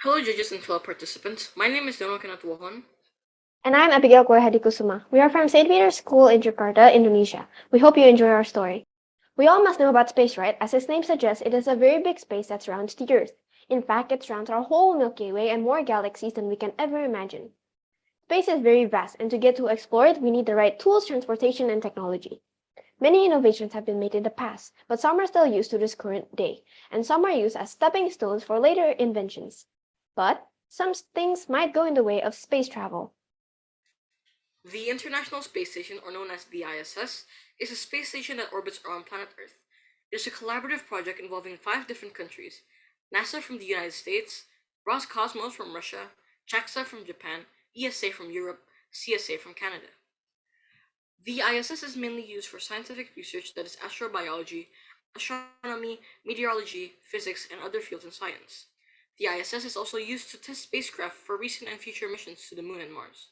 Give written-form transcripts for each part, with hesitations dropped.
Hello, judges and fellow participants. My name is Dono Kanatwohon. And I'm Abigail Kusuma. We are from St. Peter's School in Jakarta, Indonesia. We hope you enjoy our story. We all must know about space, right? As its name suggests, it is a very big space that surrounds the Earth. In fact, it surrounds our whole Milky Way and more galaxies than we can ever imagine. Space is very vast, and to get to explore it, we need the right tools, transportation, and technology. Many innovations have been made in the past, but some are still used to this current day, and some are used as stepping stones for later inventions. But some things might go in the way of space travel. The International Space Station, or known as the ISS, is a space station that orbits around planet Earth. It is a collaborative project involving five different countries: NASA from the United States, Roscosmos from Russia, JAXA from Japan, ESA from Europe, CSA from Canada. The ISS is mainly used for scientific research that is astrobiology, astronomy, meteorology, physics, and other fields in science. The ISS is also used to test spacecraft for recent and future missions to the Moon and Mars.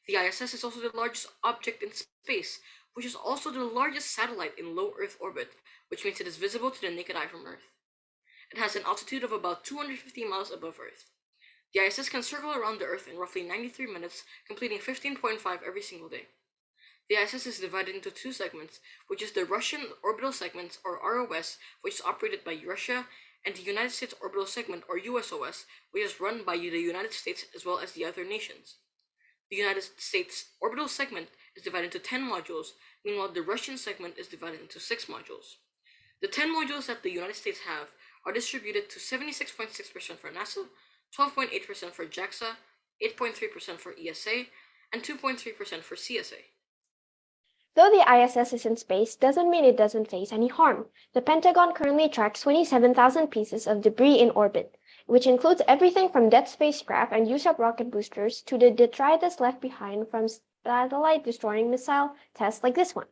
The ISS is also the largest object in space, which is also the largest satellite in low Earth orbit, which means it is visible to the naked eye from Earth. It has an altitude of about 250 miles above Earth. The ISS can circle around the Earth in roughly 93 minutes, completing 15.5 every single day. The ISS is divided into two segments, which is the Russian Orbital Segment, or ROS, which is operated by Russia, and the United States Orbital Segment, or USOS, which is run by the United States as well as the other nations. The United States Orbital Segment is divided into 10 modules, meanwhile the Russian segment is divided into 6 modules. The 10 modules that the United States have are distributed to 76.6% for NASA, 12.8% for JAXA, 8.3% for ESA, and 2.3% for CSA. Though the ISS is in space doesn't mean it doesn't face any harm. The Pentagon currently tracks 27,000 pieces of debris in orbit, which includes everything from dead spacecraft and used-up rocket boosters to the detritus left behind from satellite-destroying missile tests like this one,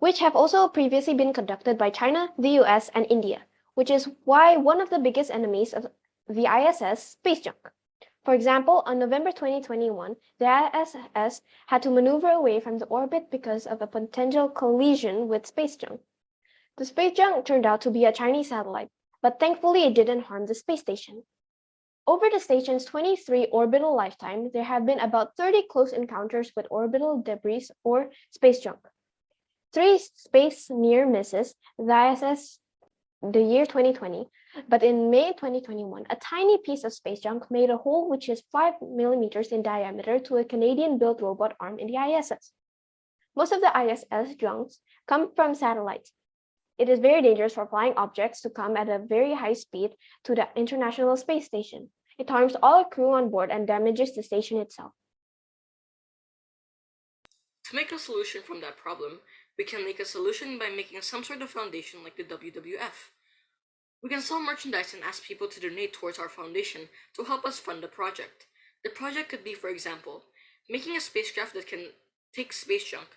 which have also previously been conducted by China, the US, and India, which is why one of the biggest enemies of the ISS, space junk. For example, on November 2021, the ISS had to maneuver away from the orbit because of a potential collision with space junk. The space junk turned out to be a Chinese satellite, but thankfully it didn't harm the space station. Over the station's 23 orbital lifetime, there have been about 30 close encounters with orbital debris or space junk. 3 space near misses, the ISS the year 2020, but in May 2021, a tiny piece of space junk made a hole which is 5 millimeters in diameter to a Canadian-built robot arm in the ISS. Most of the ISS junks come from satellites. It is very dangerous for flying objects to come at a very high speed to the International Space Station. It harms all crew on board and damages the station itself. To make a solution from that problem, we can make a solution by making some sort of foundation like the WWF. We can sell merchandise and ask people to donate towards our foundation to help us fund the project. The project could be, for example, making a spacecraft that can take space junk,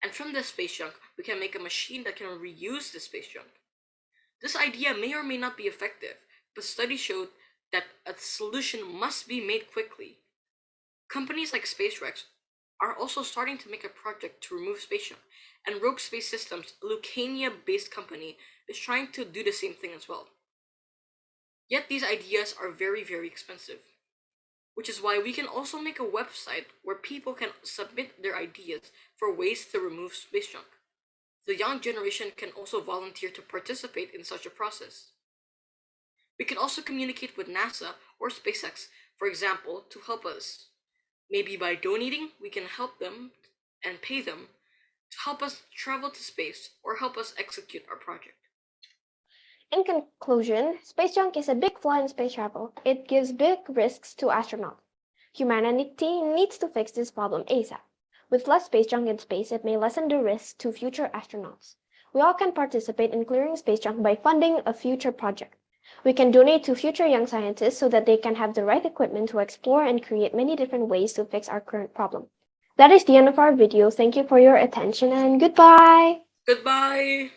and from this space junk, we can make a machine that can reuse the space junk. This idea may or may not be effective, but studies showed that a solution must be made quickly. Companies like SpaceX are also starting to make a project to remove space junk, and Rogue Space Systems, a Lucania-based company, is trying to do the same thing as well. Yet these ideas are very, very expensive, which is why we can also make a website where people can submit their ideas for ways to remove space junk. The young generation can also volunteer to participate in such a process. We can also communicate with NASA or SpaceX, for example, to help us. Maybe by donating, we can help them and pay them to help us travel to space or help us execute our project. In conclusion, space junk is a big flaw in space travel. It gives big risks to astronauts. Humanity needs to fix this problem ASAP. With less space junk in space, it may lessen the risk to future astronauts. We all can participate in clearing space junk by funding a future project. We can donate to future young scientists so that they can have the right equipment to explore and create many different ways to fix our current problem. That is the end of our video. Thank you for your attention and goodbye! Goodbye!